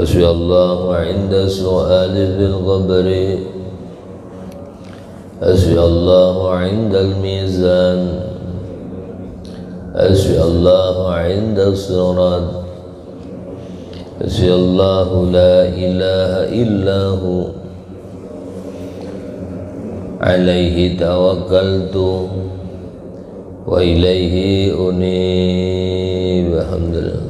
حسبي الله عند السؤال في القبر حسبي الله عند الميزان حسبي الله عند الصراط حسبي الله لا إله إلا هو عليه توكلت وإليه أنيب. Alhamdulillah.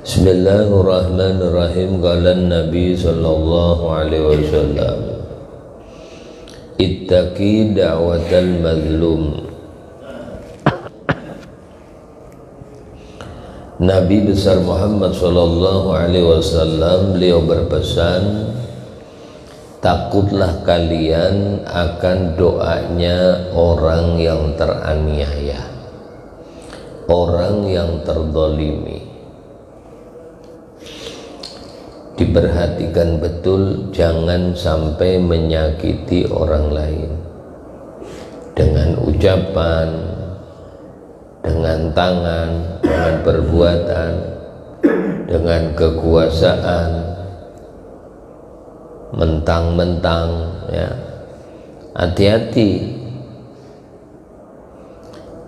Bismillahirrahmanirrahim. Qala Nabi sallallahu alaihi wasallam, ittaqi da'watal mazlum. Nabi besar Muhammad sallallahu alaihi wasallam beliau berpesan, takutlah kalian akan doanya orang yang teraniaya, orang yang terdolimi. Diperhatikan betul, jangan sampai menyakiti orang lain dengan ucapan, dengan tangan, dengan perbuatan, dengan kekuasaan, mentang-mentang, ya. Hati-hati.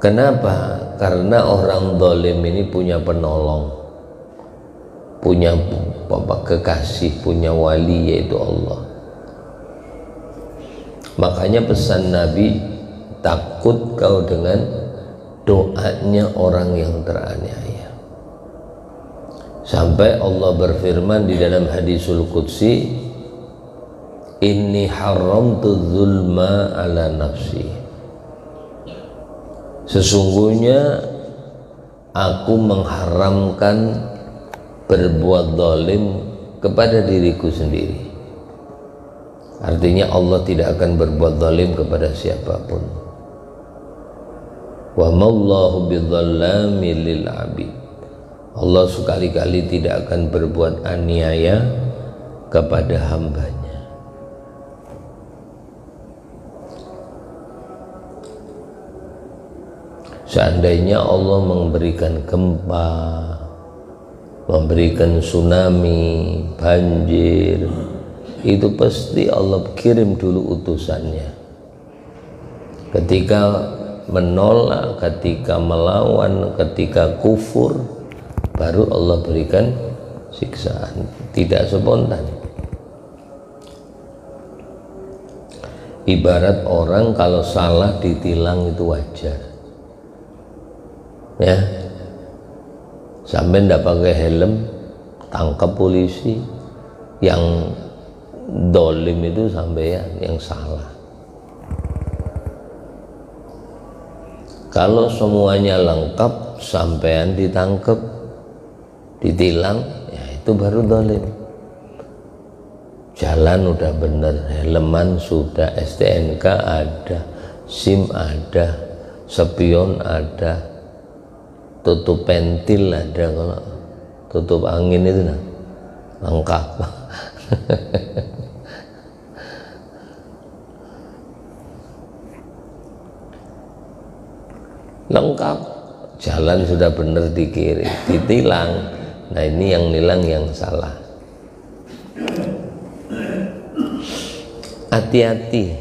Kenapa? Karena orang zalim ini punya penolong, punya kekasih, punya wali, yaitu Allah. Makanya pesan Nabi, takut kau dengan doanya orang yang teraniaya. Sampai Allah berfirman di dalam hadisul qudsi, inni haramtu zulma ala nafsi, sesungguhnya aku mengharamkan berbuat zalim kepada diriku sendiri. Artinya Allah tidak akan berbuat zalim kepada siapapun. Wa mallahu bidzallami lil abid. Allah sekali-kali tidak akan berbuat aniaya kepada hambanya. Seandainya Allah memberikan gempa, memberikan tsunami, banjir, itu pasti Allah kirim dulu utusannya. Ketika menolak, ketika melawan, ketika kufur, baru Allah berikan siksaan. Tidak spontan. Ibarat orang kalau salah ditilang itu wajar, ya. Sampai ndak pakai helm, tangkap polisi, yang dolim itu sampean yang salah. Kalau semuanya lengkap, sampean ditangkap, ditilang, ya itu baru dolim. Jalan udah bener, helman sudah, STNK ada, SIM ada, spion ada, tutup pentil ada, kalau tutup angin itu nah, lengkap. Lengkap, jalan sudah benar di kiri, ditilang. Nah ini yang nilang yang salah. Hati-hati.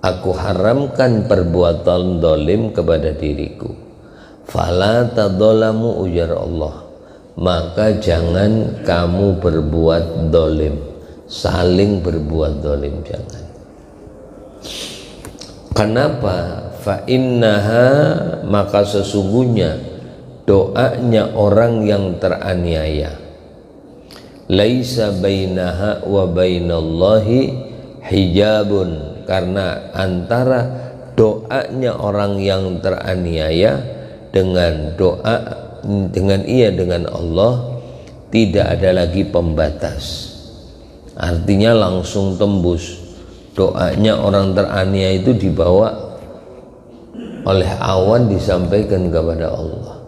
Aku haramkan perbuatan zalim kepada diriku. Fala tadzalamu, ujar Allah, maka jangan kamu berbuat zalim, saling berbuat zalim, jangan. Kenapa? Fa innaha, maka sesungguhnya doanya orang yang teraniaya, laisa bainaha wa bainallahi hijabun, karena antara doanya orang yang teraniaya dengan doa dengan Allah tidak ada lagi pembatas. Artinya langsung tembus. Doanya orang teraniaya itu dibawa oleh awan, disampaikan kepada Allah.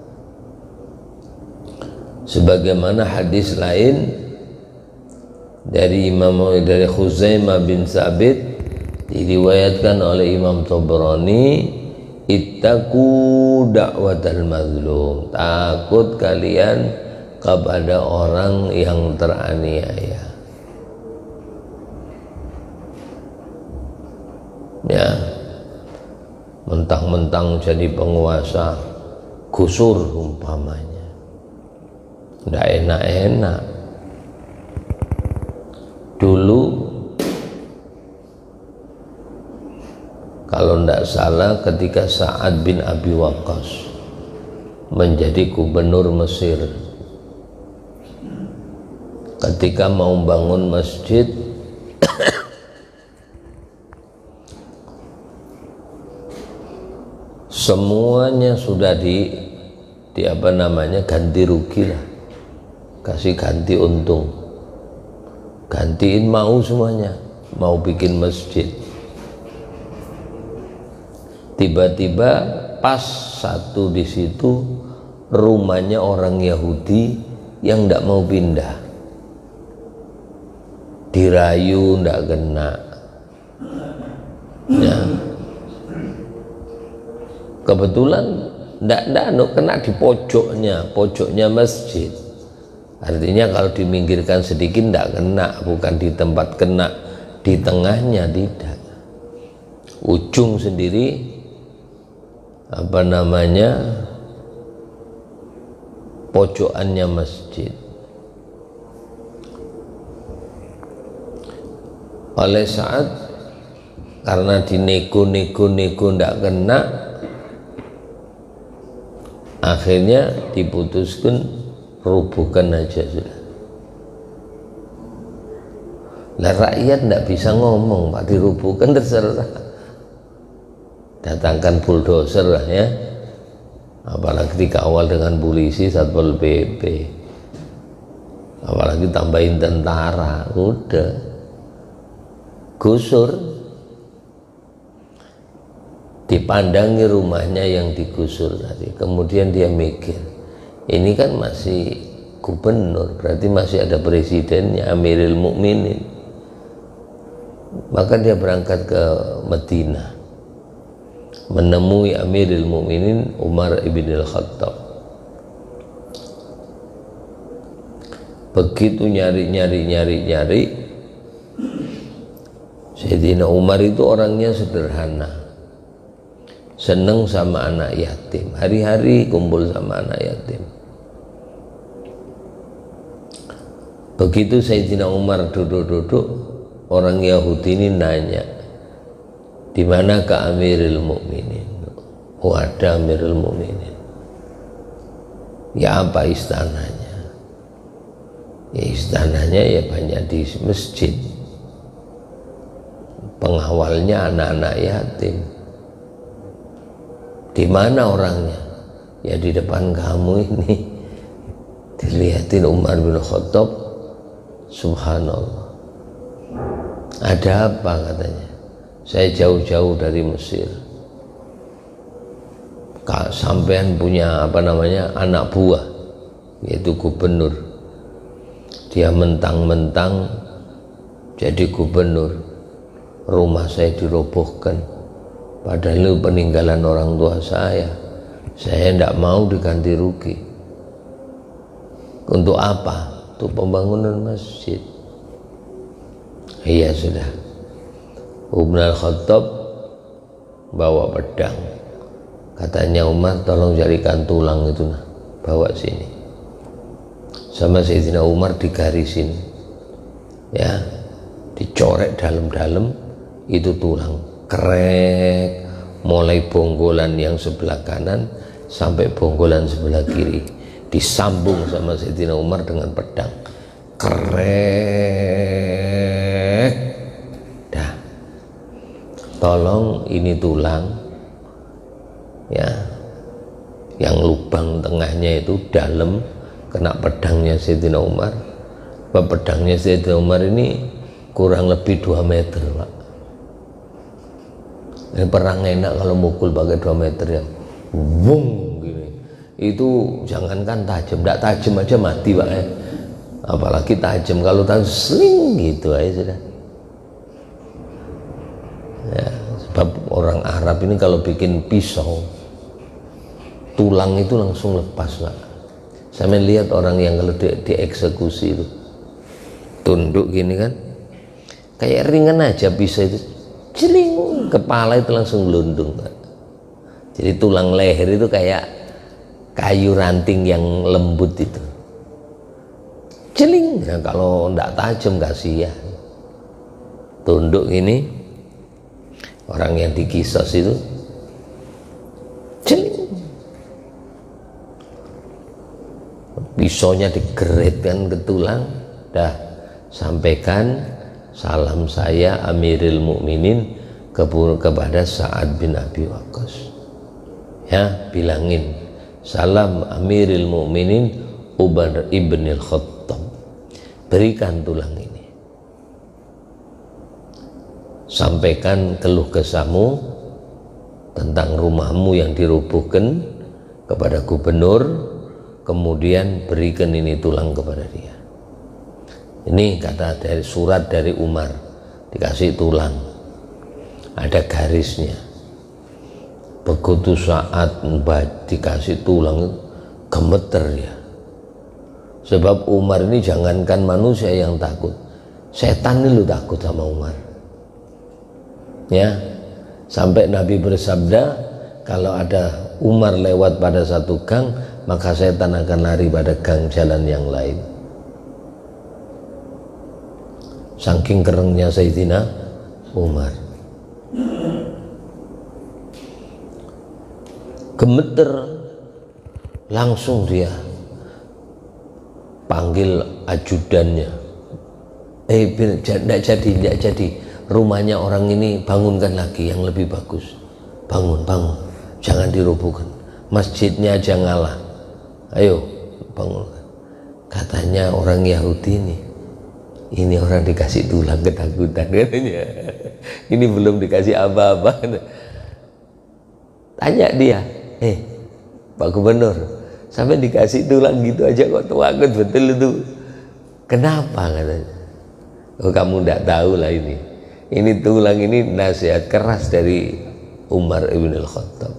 Sebagaimana hadis lain dari Khuzaimah bin Sabit, diriwayatkan oleh Imam Tabrani, ittaqu da'watal mazlum, takut kalian kepada orang yang teraniaya. Ya, mentang-mentang jadi penguasa, gusur umpamanya, ndak enak-enak. Dulu kalau ndak salah ketika Sa'ad bin Abi Waqqas menjadi gubernur Mesir, ketika mau bangun masjid, semuanya sudah di apa namanya, ganti rugi lah, kasih ganti untung, gantiin mau semuanya, mau bikin masjid. Tiba-tiba pas satu di situ rumahnya orang Yahudi yang tidak mau pindah, dirayu tidak kena. Ya, kebetulan tidak kena di pojoknya masjid. Artinya kalau diminggirkan sedikit tidak kena, bukan di tempat kena, di tengahnya tidak, ujung sendiri apa namanya, pojokannya masjid. Oleh Sa'ad karena dinego-nego tidak kena, akhirnya diputuskan rubuhkan aja sudah. Lah rakyat tidak bisa ngomong, Pak, dirubuhkan terserah, datangkan bulldozer lah ya, apalagi dikawal dengan polisi, Satpol PP, apalagi tambahin tentara, udah gusur. Dipandangi rumahnya yang digusur tadi, kemudian dia mikir, ini kan masih gubernur, berarti masih ada presidennya, Amirul Mukminin. Maka dia berangkat ke Madinah menemui Amirul Mukminin Umar ibn al-Khattab. Begitu nyari, Sayyidina Umar itu orangnya sederhana, seneng sama anak yatim, hari-hari kumpul sama anak yatim. Begitu Sayyidina Umar duduk-duduk, orang Yahudi ini nanya, di mana ke Amirul Mukminin? Oh, ada Amirul Mukminin. Ya, apa istananya? Ya, istananya ya banyak di masjid, pengawalnya anak-anak yatim. Di mana orangnya? Ya di depan kamu ini. Dilihatin Umar bin Khattab, subhanallah. Ada apa katanya? Saya jauh-jauh dari Mesir. Sampean punya apa namanya, anak buah, yaitu gubernur. Dia mentang-mentang jadi gubernur, rumah saya dirobohkan, padahal itu peninggalan orang tua saya tidak mau diganti rugi. Untuk apa? Untuk pembangunan masjid. Iya sudah. Umar al-Khattab bawa pedang, katanya Umar, tolong carikan tulang itu, nah, bawa sini. Sama Sayyidina Umar digarisin, ya, dicorek dalam-dalam, itu tulang, krek, mulai bonggolan yang sebelah kanan sampai bonggolan sebelah kiri, disambung sama Sayyidina Umar dengan pedang, krek. Dah, tolong ini tulang, ya, yang lubang tengahnya itu dalam, kena pedangnya Sayyidina Umar. Pedangnya Sayyidina Umar ini kurang lebih 2 meter, Pak. Ini perang enak kalau mukul pakai 2 meter ya, wung gini. Itu jangankan tajam, tidak tajam aja mati, Pak, ya. Apalagi tajam, kalau tajam sling gitu aja sudah. Ya, sebab orang Arab ini kalau bikin pisau tulang itu langsung lepas, Pak. Saya lihat orang yang kalau dieksekusi itu tunduk gini kan, kayak ringan aja bisa itu, celing, kepala itu langsung gelundung, Pak. Jadi tulang leher itu kayak kayu ranting yang lembut itu, celing. Nah, kalau enggak tajam kasihan. Tunduk ini orang yang dikisos itu, celing, pisaunya digeretkan ke tulang, dah sampaikan salam saya Amirul Mukminin kepada Sa'ad bin Abi Waqqas. Ya, bilangin salam Amirul Mukminin Umar ibn al-Khattab, berikan tulang ini, sampaikan keluh kesahmu tentang rumahmu yang dirubuhkan kepada gubernur, kemudian berikan ini tulang kepada dia. Ini kata dari surat dari Umar, dikasih tulang, ada garisnya. Begitu saat dikasih tulang, gemeter ya. Sebab Umar ini jangankan manusia yang takut, setan ini lu takut sama Umar. Ya, sampai Nabi bersabda, kalau ada Umar lewat pada satu gang, maka setan akan lari pada gang jalan yang lain. Saking kerennya Sayyidina Umar. Gemeter, langsung dia panggil ajudannya, tidak jadi, rumahnya orang ini bangunkan lagi yang lebih bagus, bangun, jangan dirobohkan, masjidnya aja ngalah, ayo bangunkan. Katanya orang Yahudi ini orang dikasih tulang ketakutan katanya, ini belum dikasih apa-apa. Tanya dia, Pak Gubernur, sampai dikasih tulang gitu aja kok takut betul itu, kenapa? Katanya, oh kamu tidak tahu lah ini tulang, ini nasihat keras dari Umar ibn al-Khattab.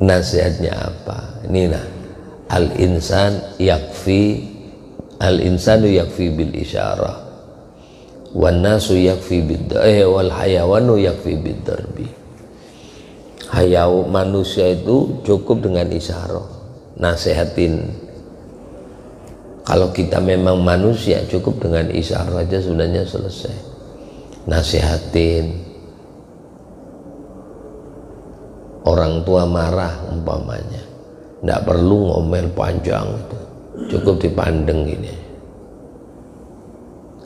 Nasihatnya apa? Ini nah, al-insanu yakfi bil isyarah, wan nasu yakfi wal hayawanu yakfi bid darbi. Manusia itu cukup dengan isyarah, nasihatin. Kalau kita memang manusia, cukup dengan isyarah aja sebenarnya selesai. Nasihatin. Orang tua marah umpamanya, tidak perlu ngomel panjang itu, cukup dipandeng gini.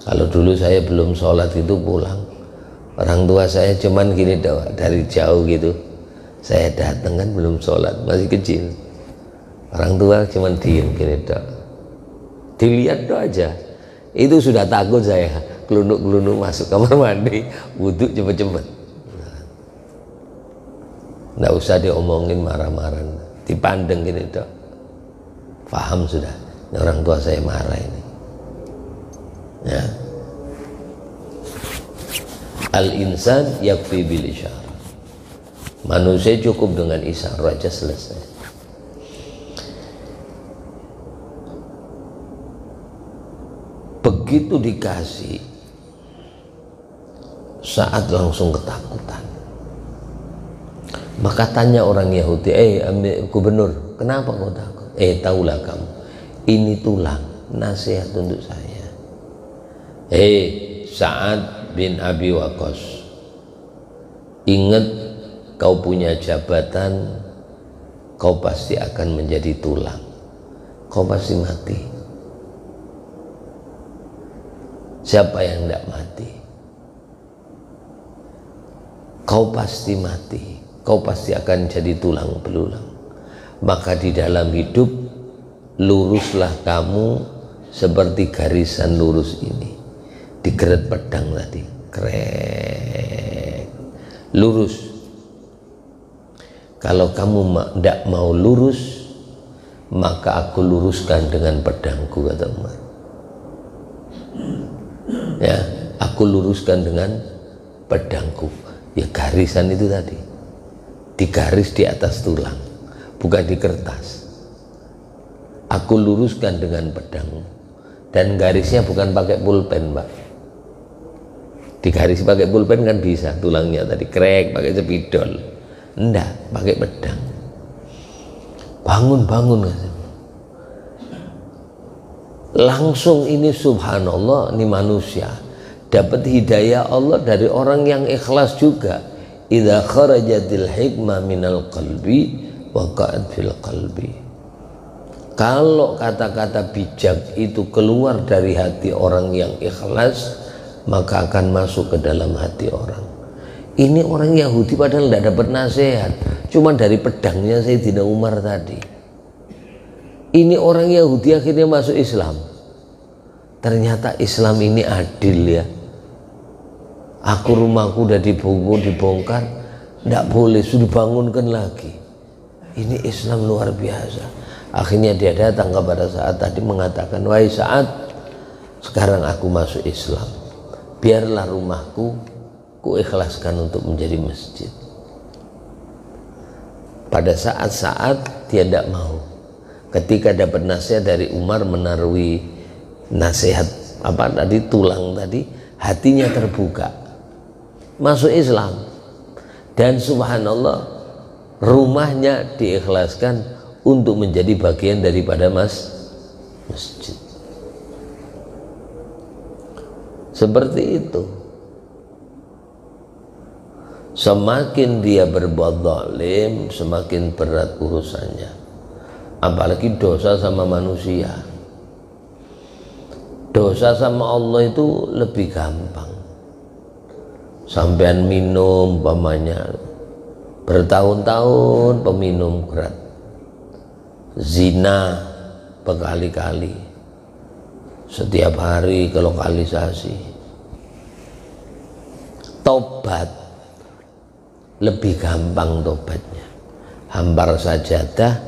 Kalau dulu saya belum sholat itu pulang, orang tua saya cuman gini doang, dari jauh gitu, saya datang kan belum sholat, masih kecil, orang tua cuman diem gini doang, dilihat doang aja, itu sudah takut saya, kelunuk-kelunuk masuk kamar mandi, wudhu cepet-cepet. Nggak usah diomongin marah-marah, dipandeng gini dok, paham sudah, ini orang tua saya marah ini. Ya. Al-insan yakfi bil isyarah, manusia cukup dengan isyarah aja selesai. Begitu dikasih, saat langsung ketakutan. Maka tanya orang Yahudi, gubernur, kenapa kau takut? Tahulah kamu, ini tulang, nasihat untuk saya. Sa'ad bin Abi Waqqas, ingat kau punya jabatan, kau pasti akan menjadi tulang, kau pasti mati. Siapa yang tidak mati? Kau pasti mati. Kau pasti akan jadi tulang belulang. Maka di dalam hidup, luruslah kamu seperti garisan lurus ini, digeret pedang tadi, krek, lurus. Kalau kamu tidak mau lurus, maka aku luruskan dengan pedangku, kata Umar. Ya, aku luruskan dengan pedangku. Ya, garisan itu tadi digaris di atas tulang. bukan di kertas. Aku luruskan dengan pedang, dan garisnya bukan pakai pulpen, Pak. Digaris pakai pulpen kan bisa, tulangnya tadi krek pakai spidol. Enggak, pakai pedang. Bangun. Langsung ini subhanallah, ini manusia dapat hidayah Allah dari orang yang ikhlas juga. Idza kharajatil hikmah minal qalbi waqa'at fil qalbi. Kalau kata-kata bijak itu keluar dari hati orang yang ikhlas, maka akan masuk ke dalam hati orang. Ini orang Yahudi padahal tidak dapat nasihat, cuma dari pedangnya Sayyidina Umar tadi. Ini orang Yahudi akhirnya masuk Islam. Ternyata Islam ini adil ya. Aku rumahku udah dibongkar, tidak boleh, sudah dibangunkan lagi. Ini Islam luar biasa. Akhirnya dia datang kepada Sa'ad tadi mengatakan, wahai Sa'ad, sekarang aku masuk Islam, biarlah rumahku ku ikhlaskan untuk menjadi masjid. Pada saat dia tidak mau. Ketika dapat nasihat dari Umar menaruhi nasihat apa tadi, tulang tadi, hatinya terbuka, masuk Islam. Dan subhanallah, rumahnya diikhlaskan untuk menjadi bagian daripada masjid. Seperti itu. Semakin dia berbuat zalim, semakin berat urusannya. Apalagi dosa sama manusia. Dosa sama Allah itu lebih gampang. Sampean minum umpamanya bertahun-tahun peminum berat, zina berkali-kali, setiap hari ke lokalisasi. Tobat lebih gampang tobatnya, hampar sajadah,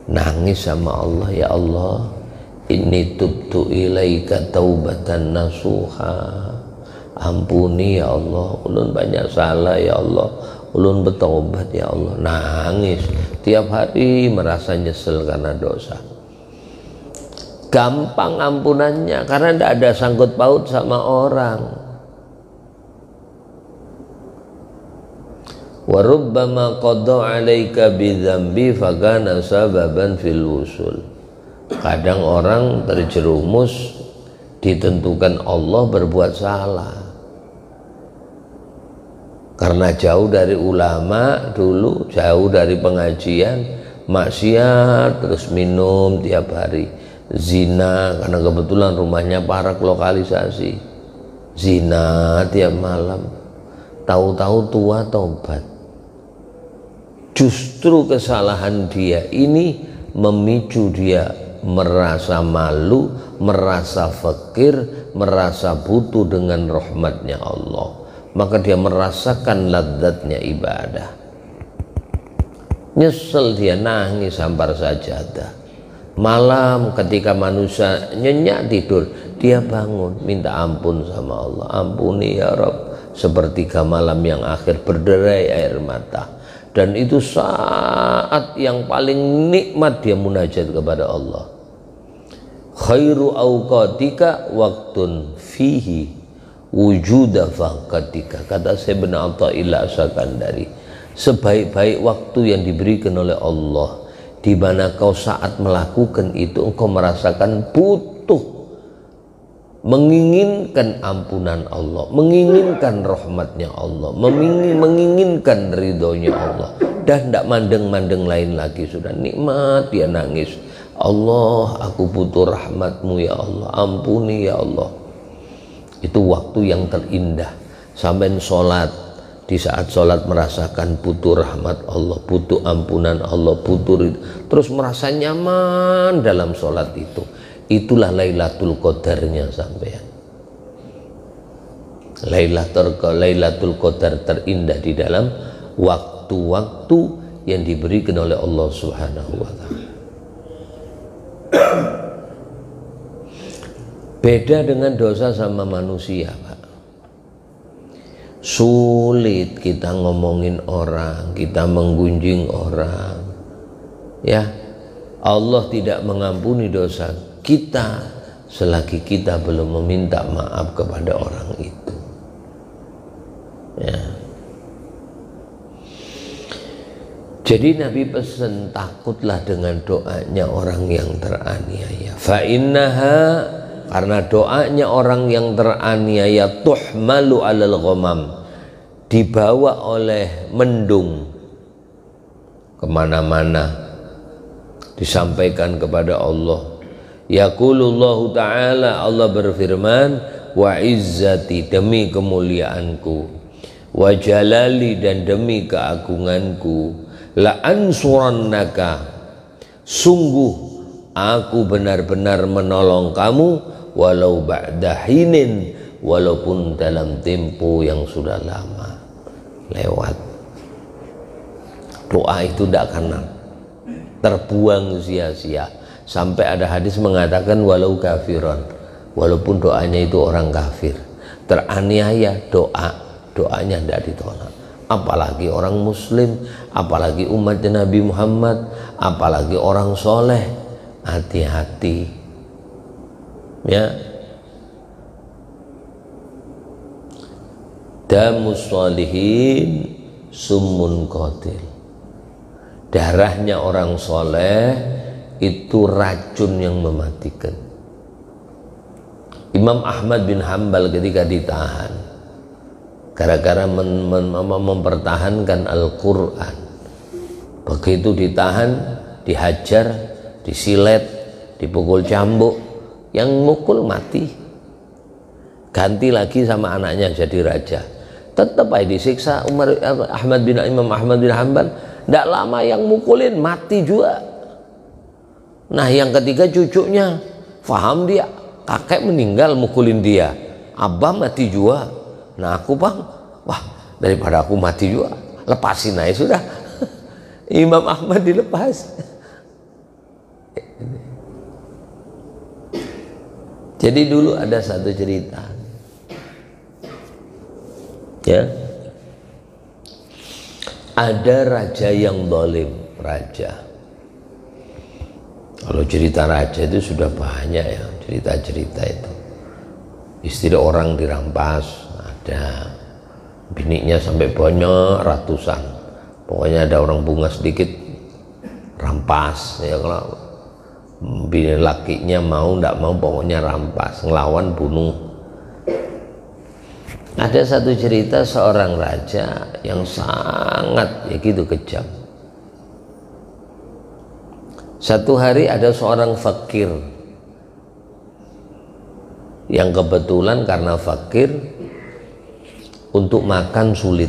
nangis sama Allah, ya Allah, inni tubtu ilaika taubatan nasuha, ampuni ya Allah, ulun banyak salah ya Allah, ulun bertobat ya Allah. Nangis tiap hari, merasa nyesel karena dosa. Gampang ampunannya karena tidak ada sangkut paut sama orang. Wa rubbama qada 'alaika bidzambi fakana sababan fil wusul. Kadang orang terjerumus, ditentukan Allah berbuat salah karena jauh dari ulama dulu, jauh dari pengajian, maksiat, terus minum tiap hari, zina karena kebetulan rumahnya parak lokalisasi, zina tiap malam, tahu-tahu tua tobat. Justru kesalahan dia ini memicu dia merasa malu, merasa fakir, merasa butuh dengan rahmatnya Allah. Maka dia merasakan ladzatnya ibadah. Nyesel dia, nangis hampar sajadah. Malam ketika manusia nyenyak tidur, dia bangun minta ampun sama Allah. Ampuni ya Rabb, sepertiga malam yang akhir berderai air mata. Dan itu saat yang paling nikmat dia munajat kepada Allah. Khairu awqatika waktun fihi wujuda faqatika, kata Sayyidina Athaillah As-Sakandari, sebaik-baik waktu yang diberikan oleh Allah, di mana kau saat melakukan itu engkau merasakan butuh, menginginkan ampunan Allah, menginginkan rahmatnya Allah, menginginkan ridhonya Allah, dan tidak mandeng-mandeng lain lagi. Sudah nikmat dia nangis, Allah aku butuh rahmatmu ya Allah, ampuni ya Allah. Itu waktu yang terindah. Sampai sholat, di saat sholat merasakan butuh rahmat Allah, butuh ampunan Allah, butuh terus merasa nyaman dalam sholat itu. Itulah Lailatul Qadarnya sampean. Lailatul Qadar terindah di dalam waktu-waktu yang diberikan oleh Allah Subhanahu wa Ta'ala. Beda dengan dosa sama manusia, Pak. Sulit kita ngomongin orang, kita menggunjing orang, Ya, Allah tidak mengampuni dosa kita selagi kita belum meminta maaf kepada orang itu. Ya. Jadi Nabi pesan, takutlah dengan doanya orang yang teraniaya. Fa innaha, karena doanya orang yang teraniaya, tuhmalu alal ghamam, dibawa oleh mendung kemana-mana, disampaikan kepada Allah. Yaqulullahu ta'ala, Allah berfirman, wa izzati, demi kemuliaanku, wa jalali, dan demi keagunganku, la ansurannaka, sungguh aku benar-benar menolong kamu, walau ba'da hinin, walaupun dalam tempo yang sudah lama lewat. Doa itu tidak akan terbuang sia-sia. Sampai ada hadis mengatakan walau kafiron, walaupun doanya itu orang kafir, teraniaya, doanya tidak ditolak. Apalagi orang muslim, apalagi umat Nabi Muhammad, apalagi orang soleh. Hati-hati, ya. Damus sholihin summun qatil, darahnya orang soleh itu racun yang mematikan. Imam Ahmad bin Hanbal ketika ditahan gara-gara mempertahankan Al-Quran, begitu ditahan, dihajar, disilet, dipukul cambuk, yang mukul mati, ganti lagi sama anaknya jadi raja, tetap aja disiksa. Imam Ahmad bin Hanbal, tidak lama yang mukulin mati juga. Nah yang ketiga cucunya, faham dia, kakek meninggal mukulin dia, abah mati juga. Nah aku bang, wah daripada aku mati juga, lepasin aja sudah. Imam Ahmad dilepas. Jadi dulu ada satu cerita, ya, ada raja yang zalim, raja. Kalau cerita raja itu sudah banyak ya, cerita-cerita itu. Istri orang dirampas, ada biniknya sampai banyak ratusan. Pokoknya ada orang bunga sedikit rampas, ya. Kalau bini lakinya mau ndak mau pokoknya rampas, ngelawan, bunuh. Ada satu cerita seorang raja yang sangat ya gitu kejam. Satu hari ada seorang fakir yang kebetulan karena fakir untuk makan sulit,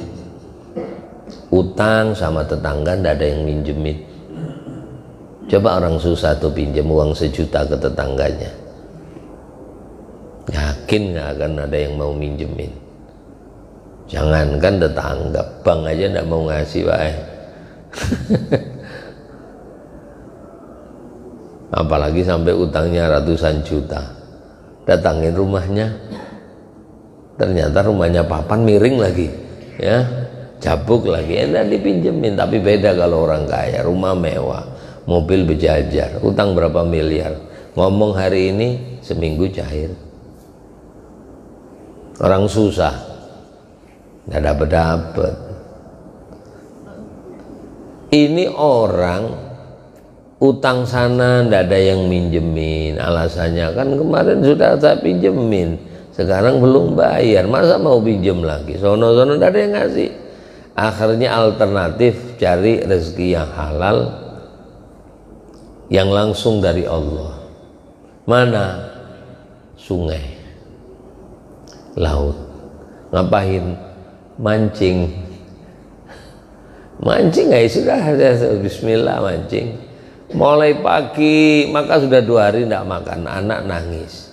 utang sama tetangga, tidak ada yang minjemin. Coba orang susah tuh pinjam uang 1 juta ke tetangganya, yakin nggak akan ada yang mau minjemin. Jangankan tetangga, bank aja nggak mau ngasih, Pak. Apalagi sampai utangnya ratusan juta. Datangin rumahnya, ternyata rumahnya papan, miring lagi, ya, cabuk lagi, enak dipinjemin. Tapi beda kalau orang kaya, rumah mewah, mobil berjajar, utang berapa miliar, ngomong hari ini seminggu cair. Orang susah nggak dapet. Ini orang utang sana ndak ada yang minjemin, alasannya kan kemarin sudah saya pinjemin, sekarang belum bayar, masa mau pinjem lagi, sono-sono ndak ada yang ngasih. Akhirnya alternatif cari rezeki yang halal, yang langsung dari Allah. Mana? Sungai, laut. Ngapain? Mancing. Mancing aja sudah, bismillah mancing. Mulai pagi, maka sudah 2 hari tidak makan, anak nangis.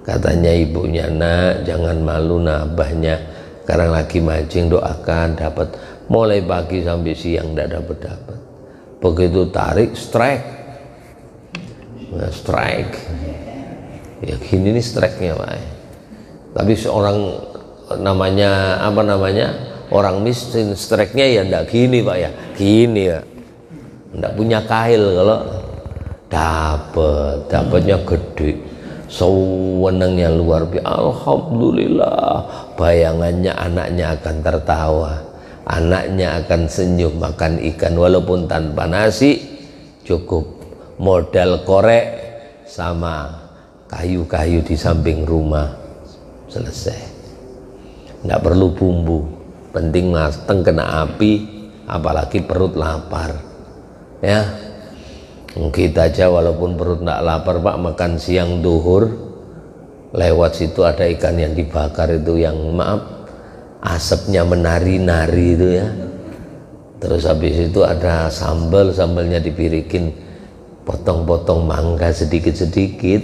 Katanya ibunya, nak jangan malu, nah abahnya sekarang lagi mancing, doakan dapat. Mulai pagi sampai siang tidak dapat. Begitu tarik, strike. Nah, strike. Ya gini nih strike-nya, Pak. Tapi seorang namanya apa namanya? Orang miskin strike-nya ya ndak gini, Pak ya. Gini ya. ndak punya kail. Kalau dapatnya gede, sewenangnya luar biasa. Alhamdulillah, bayangannya anaknya akan tertawa, anaknya akan senyum makan ikan walaupun tanpa nasi, cukup modal korek sama kayu-kayu di samping rumah, selesai. Nggak perlu bumbu, penting mateng kena api, apalagi perut lapar ya. Kita aja walaupun perut nggak lapar Pak, makan siang duhur, lewat situ ada ikan yang dibakar itu yang maaf asapnya menari-nari itu ya. Terus habis itu ada sambalnya dipirikin potong-potong mangga sedikit-sedikit.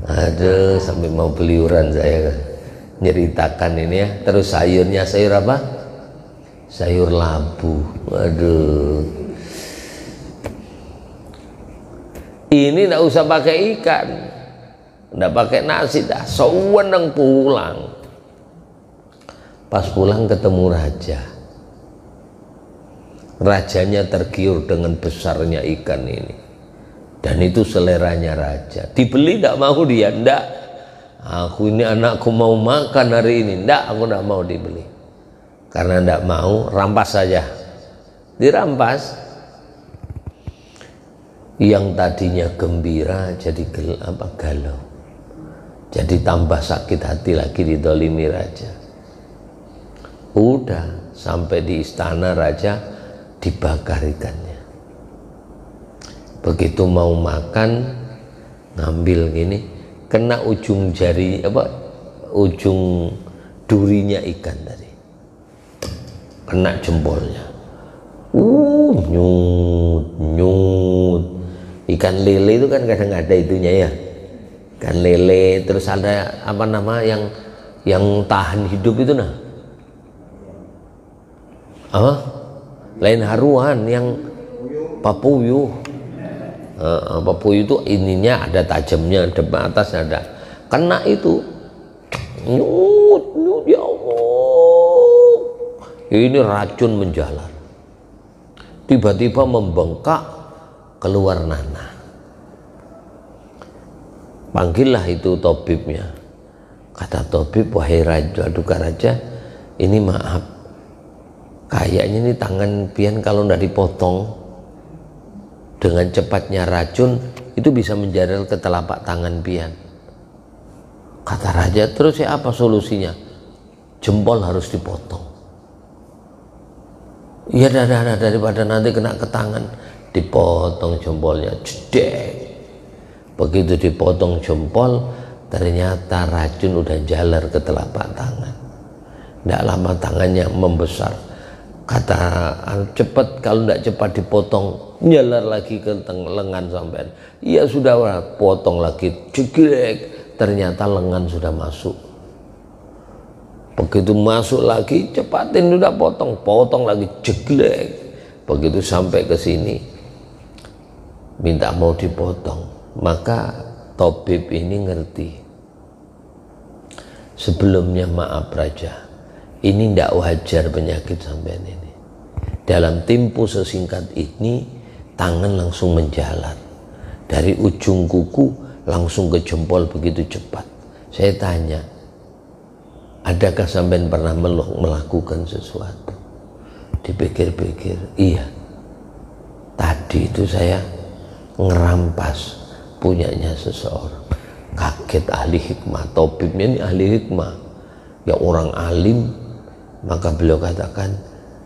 Aduh, sampai mau beliuran saya nyeritakan ini ya. Terus sayurnya sayur apa? Sayur labu. Waduh, ini nggak usah pakai ikan, nggak pakai nasi, dah sewenang pulang. Pas pulang ketemu raja, rajanya tergiur dengan besarnya ikan ini, dan itu seleranya raja. Dibeli nggak mau dia, ndak. Aku ini anakku mau makan hari ini, ndak, aku ndak mau dibeli. Karena ndak mau, rampas saja. Dirampas. Yang tadinya gembira jadi galau, jadi tambah sakit hati lagi didolimi raja. Udah sampai di istana raja dibakar ikannya. Begitu mau makan, ngambil gini, kena ujung jari ujung durinya ikan tadi, kena jempolnya. Nyut. Ikan lele itu kan kadang ada itunya ya, ikan lele. Terus ada apa nama yang tahan hidup itu nah, lain haruan, yang papuyuh. Papuyuh itu ininya ada tajamnya, depan atas ada, kena itu nyut ya Allah, ini racun menjalar, tiba-tiba membengkak keluar nanah. Panggillah itu tabibnya. Kata tabib, wahai raja, duka raja, ini maaf, kayaknya ini tangan pian kalau ndak dipotong dengan cepatnya racun itu bisa menjalar ke telapak tangan pian. Kata raja, terus ya apa solusinya? Jempol harus dipotong. Ya daripada nanti kena ke tangan. Dipotong jempolnya, jedek. Begitu dipotong jempol, ternyata racun udah jalar ke telapak tangan. Tidak lama tangannya membesar. Kata cepat, kalau tidak cepat dipotong, jalar lagi ke lengan sampai. Ya sudah, potong lagi, jeglek. Ternyata lengan sudah masuk. Begitu masuk lagi, cepatin, udah potong lagi, jeglek. Begitu sampai ke sini, minta mau dipotong, maka tabib ini ngerti. Sebelumnya maaf raja, ini tidak wajar penyakit sampean ini. Dalam tempo sesingkat ini, tangan langsung menjalar dari ujung kuku langsung ke jempol begitu cepat. Saya tanya, adakah sampean pernah melakukan sesuatu? Dipikir-pikir, iya, tadi itu saya ngerampas punyanya seseorang. Kaget ahli hikmah, tabibnya ini ahli hikmah ya, orang alim. Maka beliau katakan,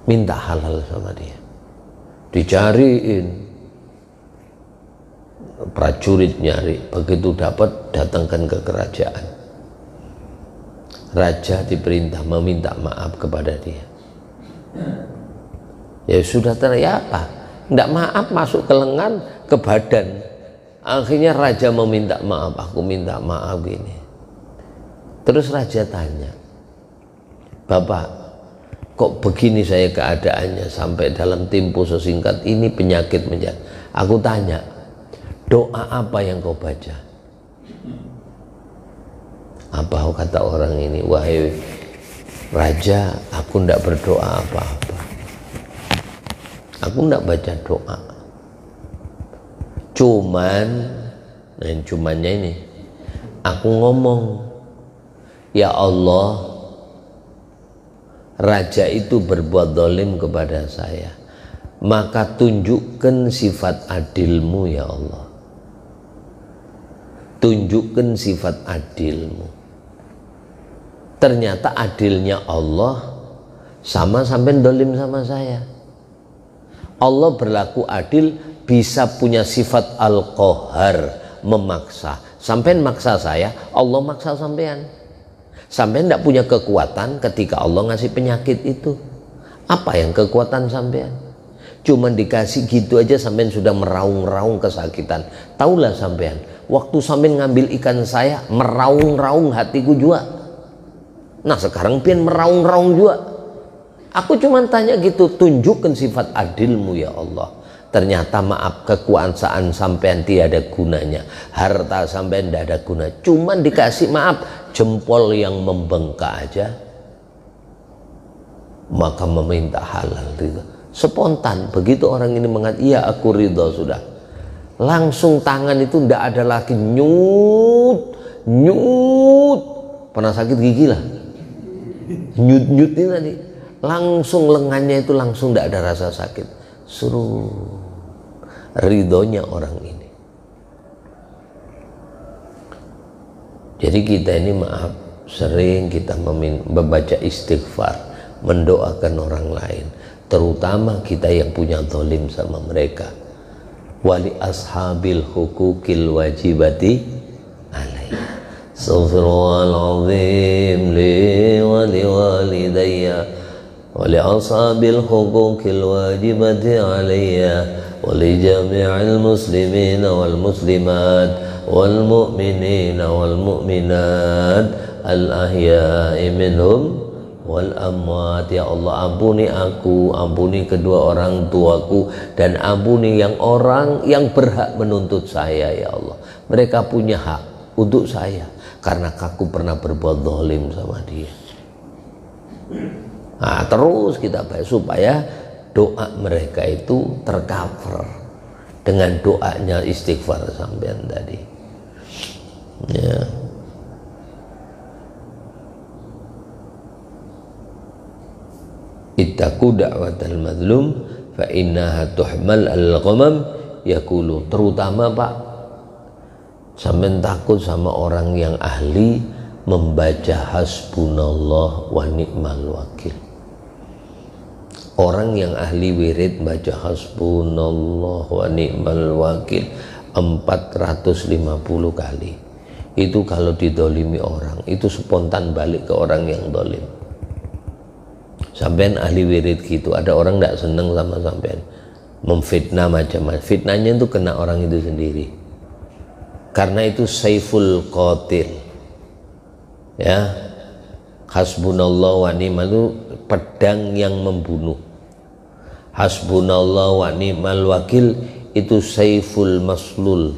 minta halal sama dia. Dicariin, prajurit nyari, begitu dapat datangkan ke kerajaan. Raja diperintah meminta maaf kepada dia. Ya sudah, ya apa, tidak maaf masuk ke lengan, ke badan. Akhirnya raja meminta maaf, aku minta maaf gini. Terus raja tanya, Bapak, kok begini saya keadaannya sampai dalam tempo sesingkat ini penyakit menjalar. Aku tanya, doa apa yang kau baca? Apa kata orang ini, wahai raja, aku tidak berdoa apa-apa, aku tidak baca doa. Cuman, nah ini cumannya ini, aku ngomong, ya Allah, raja itu berbuat zalim kepada saya, maka tunjukkan sifat adilmu ya Allah. Tunjukkan sifat adilmu. Ternyata adilnya Allah sama sampai zalim sama saya. Allah berlaku adil, bisa punya sifat al-qahar, memaksa. Sampean maksa saya, Allah maksa sampean. Sampean tidak punya kekuatan ketika Allah ngasih penyakit itu. Apa yang kekuatan sampean? Cuman dikasih gitu aja sampean sudah meraung-raung kesakitan. Taulah sampean, waktu sampean ngambil ikan saya, meraung-raung hatiku juga. Nah sekarang pian meraung-raung juga. Aku cuma tanya gitu, tunjukkan sifat adilmu ya Allah. Ternyata maaf, kekuasaan sampean tiada gunanya, harta sampean tidak ada guna, cuman dikasih maaf jempol yang membengkak aja, maka meminta halal ridho. Spontan begitu orang ini mengatakan iya aku ridho, sudah langsung tangan itu tidak ada lagi nyut. Pernah sakit gigi lah, nyut ini tadi, langsung lengannya itu langsung tidak ada rasa sakit. Suruh ridhonya orang ini. Jadi kita ini maaf, sering kita membaca istighfar, mendoakan orang lain, terutama kita yang punya zalim sama mereka. Wali ashabil hukukil wajibati alaihi. Astaghfirullahaladzim li wali walidayya wali ashabil hukukil wajibati alaiya wali jami'il muslimin wal muslimat wal mu'minina wal mu'minat al ahya'i minhum wal amwat. Ya Allah, ampuni aku, ampuni kedua orang tuaku, dan ampuni yang orang yang berhak menuntut saya ya Allah. Mereka punya hak untuk saya karena aku pernah berbuat zalim sama dia. Nah, terus kita baca supaya doa mereka itu tercover dengan doanya istighfar sampean tadi. Ya. Ittaqu da'watal mazlum fa innaha tuhmal al-ghamam yaqulu. Terutama Pak, sampean takut sama orang yang ahli membaca hasbunallah wa ni'mal wakil. Orang yang ahli wirid baca hasbunallah wa ni'mal wakil 450 kali. Itu kalau didolimi orang, itu spontan balik ke orang yang dolim. Sampean ahli wirid gitu, ada orang tidak seneng sama sampean, memfitnah macam-macam. Fitnahnya itu kena orang itu sendiri. Karena itu saiful qatil. Ya, hasbunallah wa ni'mal itu pedang yang membunuh. Hasbunallah wa ni'mal wakil itu saiful maslul,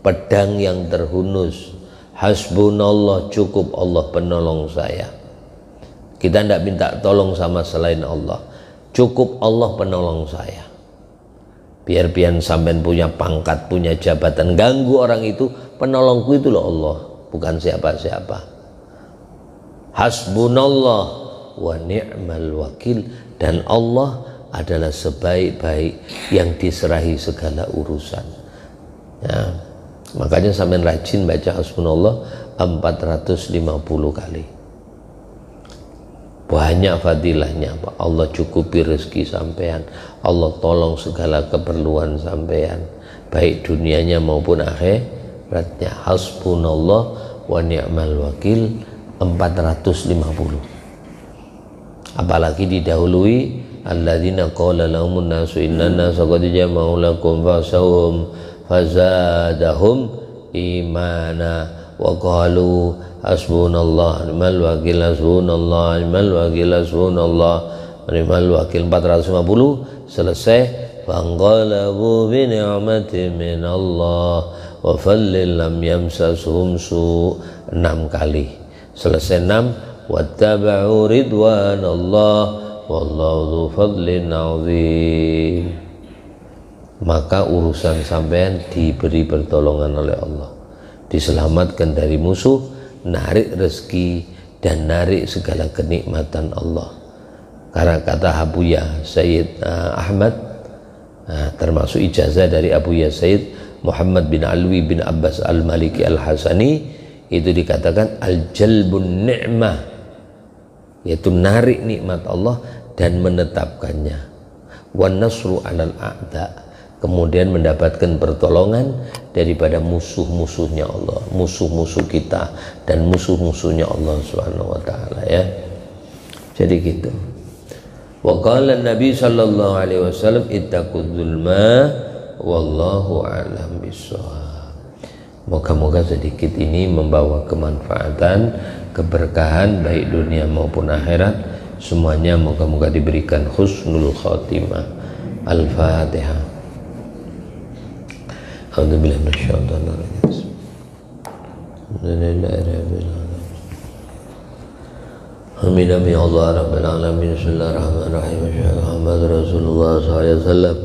pedang yang terhunus. Hasbunallah, cukup Allah penolong saya. Kita tidak minta tolong sama selain Allah, cukup Allah penolong saya. Biar sampean punya pangkat, punya jabatan, ganggu orang itu, penolongku itu loh Allah, bukan siapa-siapa. Hasbunallah wa ni'mal wakil, dan Allah adalah sebaik-baik yang diserahi segala urusan. Ya, makanya sampean rajin baca hasbunallah 450 kali. Banyak fadilahnya Pak. Allah cukupi rezeki sampean, Allah tolong segala keperluan sampean, baik dunianya maupun akhiratnya. Hasbunallah wa ni'mal wakil 450. Apalagi didahului alladzina qala lahumun nasu innan nasa qad jama'u lakum fasawhum fazadahum imana wa qalu hasbunallah ni'mal wakil, hasbunallah ni'mal wakil, hasbunallah ni'mal wakil. 450 selesai. Fanqalabu bi ni'matin min Allah wa fadlin lam yamsashum su. 6 kali selesai. 6 wattaba'u ridwanallah wallahu dzu fadlin 'adzim. maka urusan sampean diberi pertolongan oleh Allah, diselamatkan dari musuh, narik rezeki dan narik segala kenikmatan Allah. Karena kata Abuya Sayyid Ahmad, termasuk ijazah dari Abuya Sayyid Muhammad bin Alwi bin Abbas al-Maliki al-Hasani, itu dikatakan al-jalbun ni'mah, yaitu narik nikmat Allah dan menetapkannya, wan nasru 'alal a'da, kemudian mendapatkan pertolongan daripada musuh-musuhnya Allah, musuh-musuh kita dan musuh-musuhnya Allah Subhanahu wa taala, ya. Jadi gitu. Wa qala Nabi sallallahu alaihi wasallam ittaqul zulma wallahu a'lam bissawab. Moga-moga sedikit ini membawa kemanfaatan, keberkahan baik dunia maupun akhirat. Semuanya moga-moga diberikan husnul khatimah. Al-Fatihah. A'udzubillahi minasyaitonir rajim. Amin amin ya Allah rabbil alamin. Bismillahirrahmanirrahim. Muhammad Rasulullah sallallahu alaihi wasallam.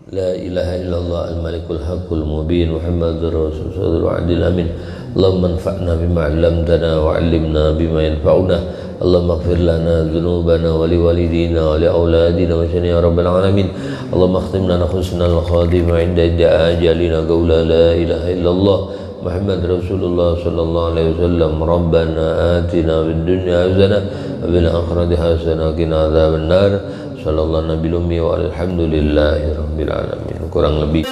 La ilaha illallah al-malikul haqqul mubin Muhammadur rasulullah adil amin. Allahumma anfa'na bima 'allamtana wa 'allimna bima yanfa'una. Allahumma ighfir lana dhunubana wa liwalidina wa liauladina wa shani ya rabbal alamin. Allahumma akhtim lana husnal khatimah 'inda ajalina qawla la ilaha illallah Muhammad Rasulullah sallallahu alaihi wasallam. Rabbana atina fid dunya hasanah wa fil akhirati hasanah wa qina adzabannar. Sallallahu nabiyil ummi wa alhamdulillahi rabbil alamin. Kurang lebih